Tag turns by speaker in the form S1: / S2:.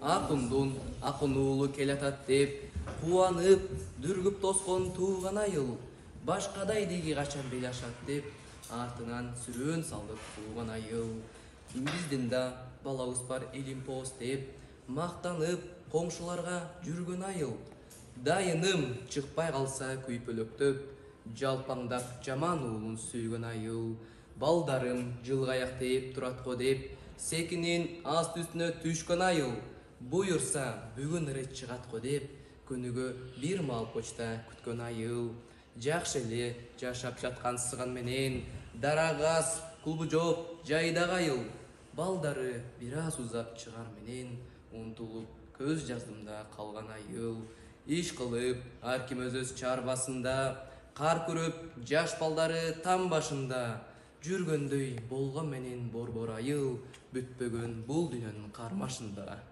S1: акындын акын уулу келатат деп кубанып дүргүп тоскон тууган айыл башкадай диги качан белашат деп артынан сүрөөн салып тууган айыл. Биздин да балабыз бар Элимпос деп мактанып коңшуларга жүргөн айыл. Дайыным чыкпай калса күйпөлөктөп жалпаңдап жаман уулун сүйгөн айыл. Балдарым жылгаяк дейп турат го деп секинин аст үстүнө түшкөн айыл. Буюрса бүгүн ырет чыгат го деп күнүгө бир маал почта күткөн айыл. Жакшы эле жашап жаткан сыган менен дарагас клубу жооп жайдагы айыл. Балдары бир аз узап чыгар менен умтулуп көз жаздымда калган айыл. Иш кылып ар ким өз чарбасында, кар көрүп жаш балдары там башында. Жүргөндөй болгон менен борбор айыл, бүтпөгөн бул дүйнөнүн кармашында.